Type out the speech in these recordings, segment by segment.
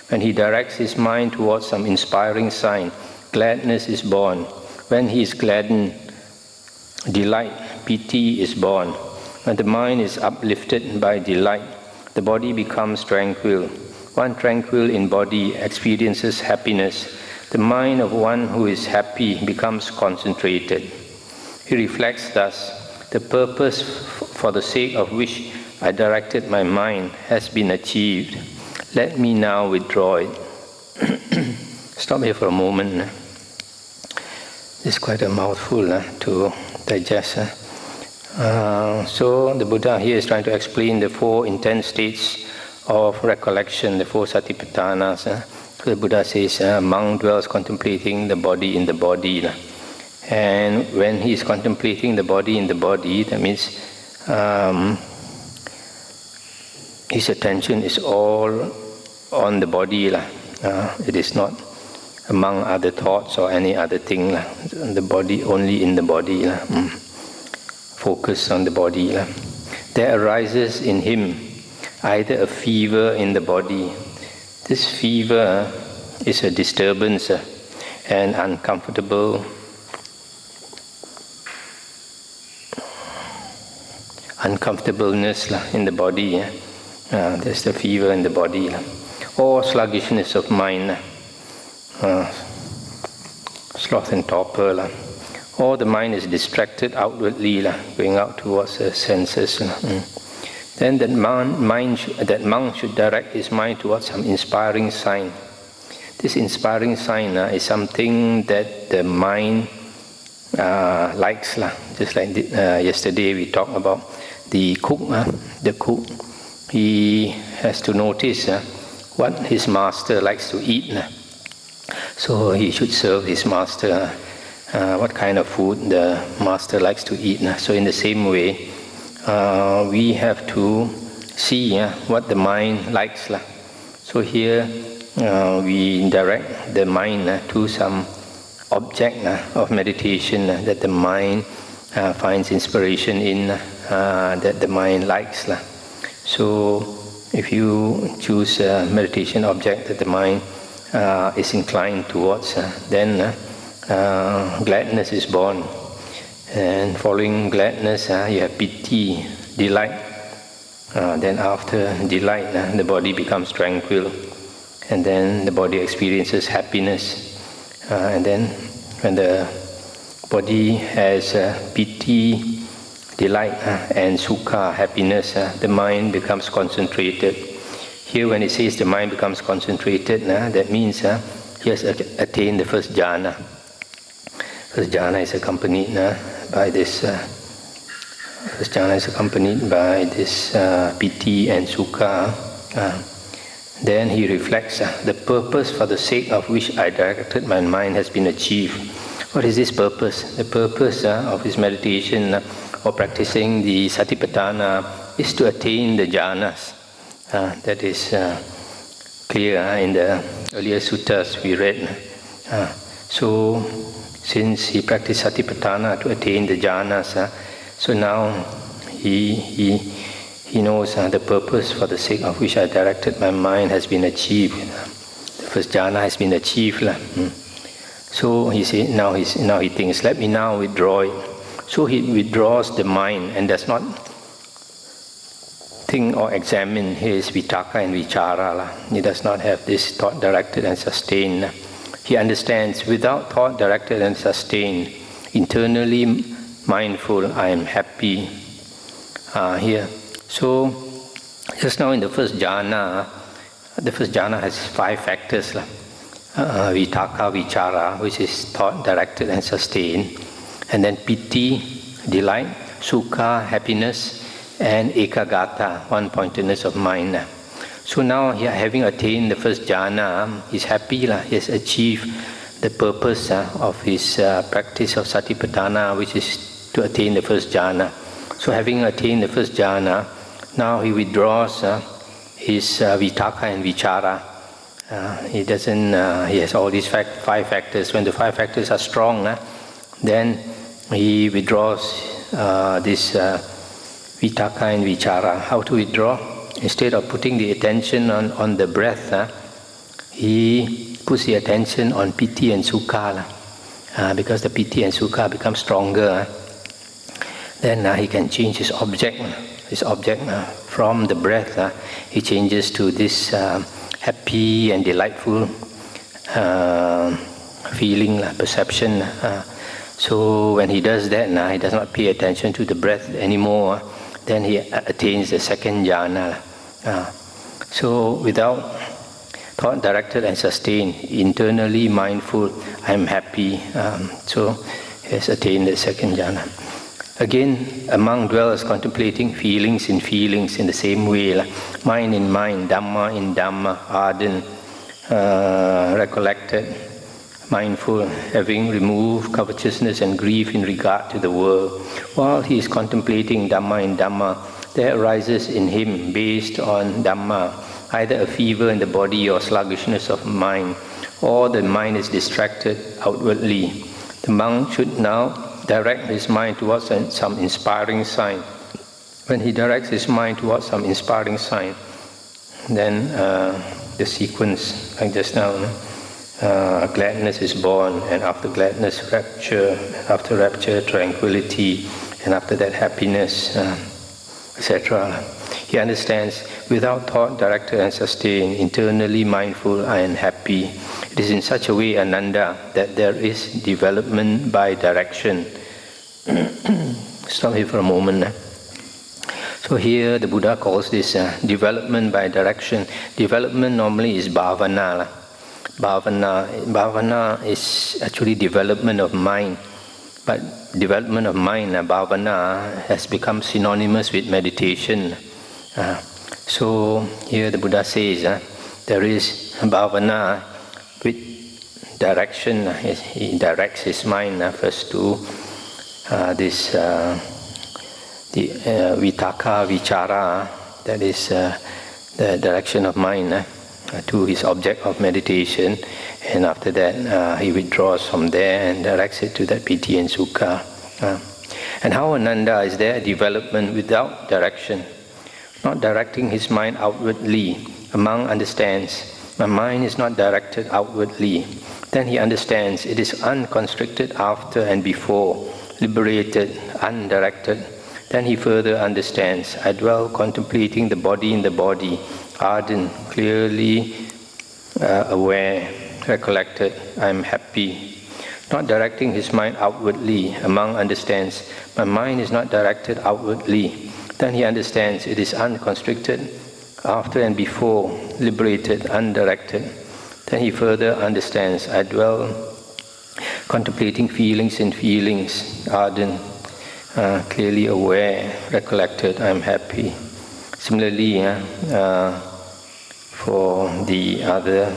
When he directs his mind towards some inspiring sign, gladness is born. When he is gladdened, delight, piti is born. When the mind is uplifted by delight, the body becomes tranquil. One tranquil in body experiences happiness. The mind of one who is happy becomes concentrated. He reflects thus, the purpose for the sake of which I directed my mind has been achieved. Let me now withdraw it. Stop here for a moment. It's quite a mouthful to digest. So the Buddha here is trying to explain the 4 intense states of recollection, the 4 Satipatthanas. So the Buddha says, monk dwells contemplating the body in the body. And when he is contemplating the body in the body, that means his attention is all on the body. It is not among other thoughts or any other thing. The body, only in the body. Focus on the body. There arises in him either a fever in the body. This fever is a disturbance and uncomfortableness in the body. There's the fever in the body. Or sluggishness of mind, sloth and torpor. Or the mind is distracted outwardly, going out towards the senses. Then that monk should direct his mind towards some inspiring sign. This inspiring sign is something that the mind likes. Just like yesterday we talked about the cook. The cook, he has to notice what his master likes to eat. So he should serve his master what kind of food the master likes to eat. So in the same way, we have to see what the mind likes. So here we direct the mind to some object of meditation that the mind finds inspiration in, that the mind likes. So if you choose a meditation object that the mind is inclined towards, then gladness is born. And following gladness, you have piti, delight. Then after delight, the body becomes tranquil. And then the body experiences happiness. And then when the body has piti, delight, and sukha, happiness, the mind becomes concentrated. Here when it says the mind becomes concentrated, that means he has attained the first jhana. First jhana is accompanied by this. First jhana is accompanied by this piti and sukha. Then he reflects, the purpose for the sake of which I directed my mind has been achieved. What is this purpose? The purpose of his meditation or practicing the Satipatthana is to attain the jhanas. That is clear in the earlier suttas we read. So since he practiced Satipatthana to attain the jhanas, so now he knows the purpose for the sake of which I directed my mind has been achieved. The first jhana has been achieved. So he said, now he thinks, let me now withdraw it. So he withdraws the mind and does not think or examine his vitaka and vichara. He does not have this thought directed and sustained. He understands, without thought directed and sustained, internally mindful, I am happy. Here. So just now in the first jhana has 5 factors. Vitaka, vichara, which is thought directed and sustained. And then piti, delight, sukha, happiness, and ekagata, one-pointedness of mind. So now, having attained the first jhana, he's happy. He has achieved the purpose of his practice of Satipatthana, which is to attain the first jhana. So having attained the first jhana, now he withdraws his vitaka and vichara. He has all these 5 factors. When the 5 factors are strong, then he withdraws this vitaka and vichara. How to withdraw? Instead of putting the attention on the breath, he puts the attention on piti and sukha. Because the piti and sukha become stronger, then he can change his object. From the breath, he changes to this happy and delightful feeling, perception. So when he does that, he does not pay attention to the breath anymore. Then he attains the second jhana. So without thought directed and sustained, internally mindful, I am happy. So he has attained the second jhana. Again, a monk dwells contemplating feelings in the same way, mind in mind, Dhamma in Dhamma, ardent, recollected, mindful, having removed covetousness and grief in regard to the world. While he is contemplating Dhamma in Dhamma, there arises in him, based on Dhamma, either a fever in the body or sluggishness of mind, or the mind is distracted outwardly. The monk should now direct his mind towards some inspiring sign. When he directs his mind towards some inspiring sign, then the sequence, like just now, gladness is born, and after gladness, rapture, after rapture, tranquility, and after that, happiness, etc. He understands, without thought directed and sustained, internally mindful, I am happy. It is in such a way, Ananda, that there is development by direction. Stop here for a moment. So here the Buddha calls this development by direction. Development normally is bhavana. Bhavana is actually development of mind. But development of mind, bhavana, has become synonymous with meditation. So here the Buddha says there is bhavana with direction. He directs his mind first to this the vitaka, vichara, that is the direction of mind, to his object of meditation, and after that he withdraws from there and directs it to that piti and sukha. And how, Ananda, is there development without direction? Not directing his mind outwardly, a monk understands, my mind is not directed outwardly. Then he understands it is unconstricted after and before, liberated, undirected. Then he further understands, I dwell contemplating the body in the body, ardent, clearly aware, recollected, I am happy. Not directing his mind outwardly, a monk understands, my mind is not directed outwardly. Then he understands it is unconstricted, after and before, liberated, undirected. Then he further understands, I dwell contemplating feelings in feelings, ardent, clearly aware, recollected, I am happy. Similarly, for the other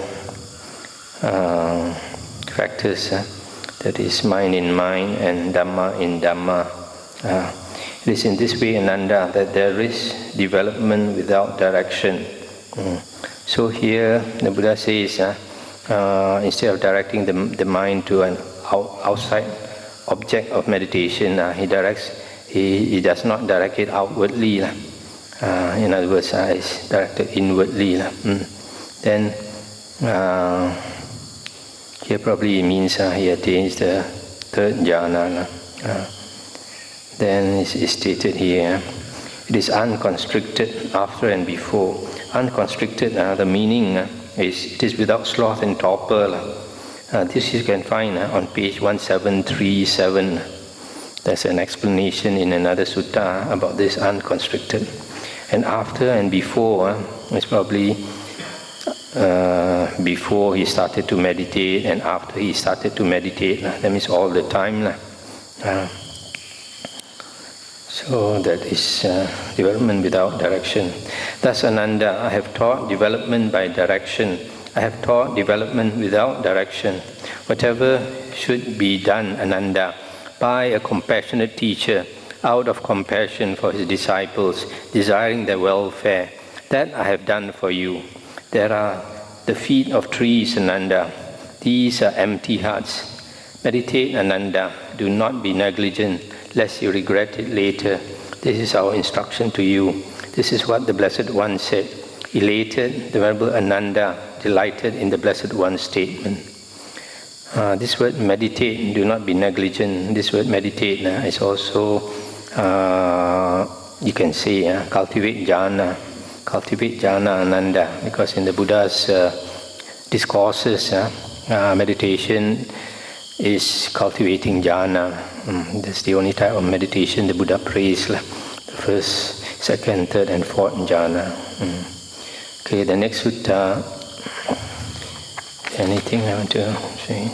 factors, that is mind in mind and Dhamma in Dhamma. It is in this way, Ananda, that there is development without direction. So here the Buddha says, instead of directing the mind to an outside object of meditation, he does not direct it outwardly. In other words, it's directed inwardly. Then here probably means he attains the third jhana. Then it's stated here, it is unconstricted after and before. Unconstricted, the meaning is it is without sloth and torpor. This you can find on page 1737. There's an explanation in another sutta about this unconstricted. And after and before, it's probably before he started to meditate and after he started to meditate. That means all the time. So that is development without direction. Thus, Ananda, I have taught development by direction. I have taught development without direction. Whatever should be done, Ananda, by a compassionate teacher, out of compassion for his disciples, desiring their welfare, that I have done for you. There are the feet of trees, Ananda. These are empty huts. Meditate, Ananda. Do not be negligent, lest you regret it later. This is our instruction to you. This is what the Blessed One said. Elated, the Venerable Ananda delighted in the Blessed One's statement. This word meditate, do not be negligent. This word meditate is also, you can say, cultivate jhana. Cultivate jhana ananda, because in the Buddha's discourses, meditation is cultivating jhana. That's the only type of meditation the Buddha praised. The first, second, third and fourth jhana. Okay, the next sutta. Anything I want to say?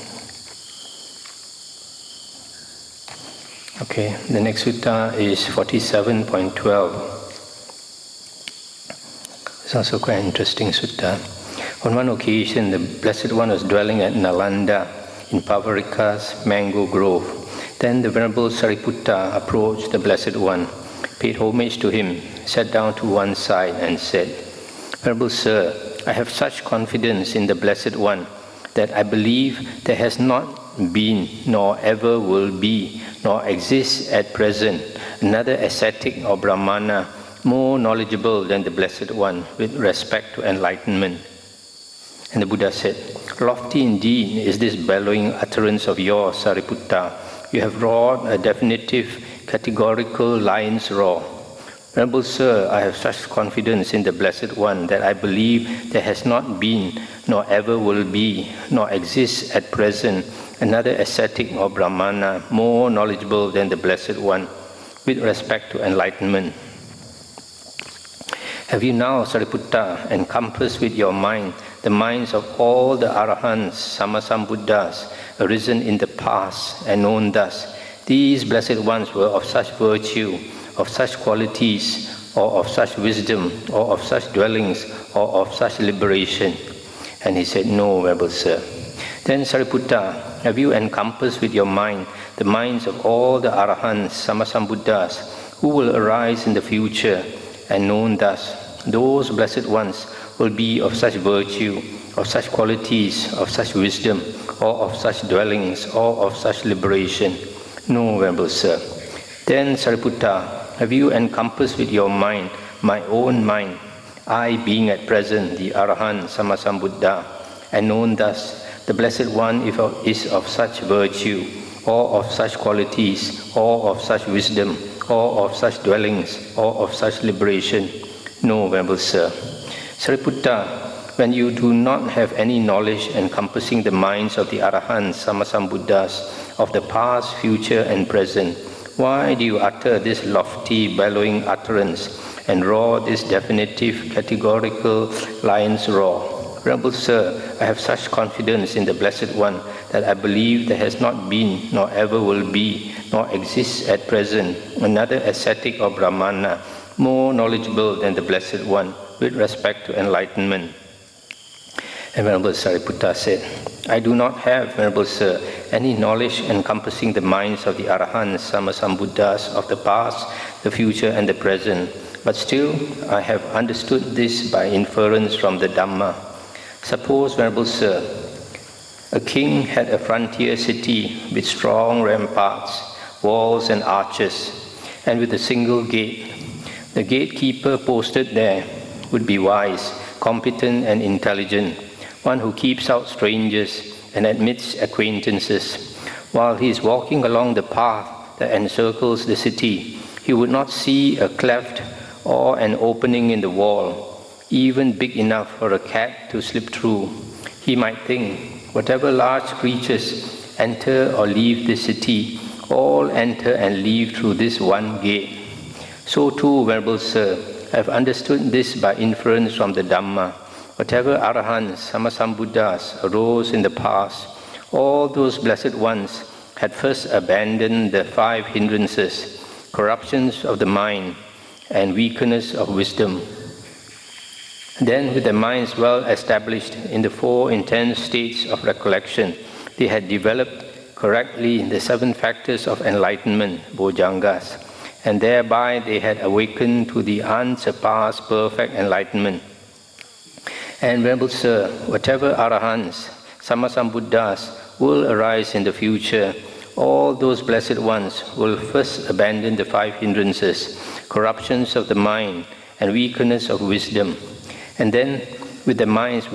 Okay, the next sutta is 47.12. It's also quite an interesting sutta. On one occasion, the Blessed One was dwelling at Nalanda in Pavarika's mango grove. Then the Venerable Sariputta approached the Blessed One, paid homage to him, sat down to one side and said, Venerable Sir, I have such confidence in the Blessed One that I believe there has not been, nor ever will be, nor exists at present another ascetic or brahmana more knowledgeable than the Blessed One with respect to enlightenment. And the Buddha said, lofty indeed is this bellowing utterance of yours, Sariputta. You have roared a definitive, categorical lion's roar. Venerable Sir, I have such confidence in the Blessed One that I believe there has not been, nor ever will be, nor exists at present another ascetic or brahmana more knowledgeable than the Blessed One with respect to enlightenment. Have you now, Sariputta, encompassed with your mind the minds of all the Arahants, Sammasambuddhas, arisen in the past and known thus? These Blessed Ones were of such virtue, of such qualities, or of such wisdom, or of such dwellings, or of such liberation. And he said, no, Venerable Sir. Then Sariputta, have you encompassed with your mind the minds of all the Arahants, Sammasambuddhas, who will arise in the future, and known thus? Those Blessed Ones will be of such virtue, of such qualities, of such wisdom, or of such dwellings, or of such liberation. No, Venerable Sir. Then Sariputta, have you encompassed with your mind my own mind, I being at present the Arahant Sammasambuddha, and known thus? The Blessed One is of such virtue, or of such qualities, or of such wisdom, or of such dwellings, or of such liberation. No, Venerable Sir. Sariputta, when you do not have any knowledge encompassing the minds of the Arahants, Sammasambuddhas, of the past, future and present, why do you utter this lofty, bellowing utterance and roar this definitive, categorical lion's roar? Venerable Sir, I have such confidence in the Blessed One that I believe there has not been, nor ever will be, nor exists at present another ascetic or brahmana more knowledgeable than the Blessed One with respect to enlightenment. And Venerable Sariputta said, I do not have, Venerable Sir, any knowledge encompassing the minds of the Arahants, Sammasambuddhas of the past, the future and the present, but still I have understood this by inference from the Dhamma. Suppose, Venerable Sir, a king had a frontier city with strong ramparts, walls and arches, and with a single gate. The gatekeeper posted there would be wise, competent and intelligent, one who keeps out strangers and admits acquaintances. While he is walking along the path that encircles the city, he would not see a cleft or an opening in the wall, even big enough for a cat to slip through. He might think, whatever large creatures enter or leave the city, all enter and leave through this one gate. So too, Venerable Sir, I have understood this by inference from the Dhamma. Whatever Arahants, Sammasambuddhas arose in the past, all those Blessed Ones had first abandoned the 5 hindrances, corruptions of the mind, and weakness of wisdom. Then, with their minds well established in the 4 intense states of recollection, they had developed correctly the 7 factors of enlightenment, Bojjhangas, and thereby they had awakened to the unsurpassed perfect enlightenment. And Venerable Sir, whatever Arahants, Sammasambuddhas will arise in the future, all those Blessed Ones will first abandon the 5 hindrances, corruptions of the mind, and weakness of wisdom. And then with the mind's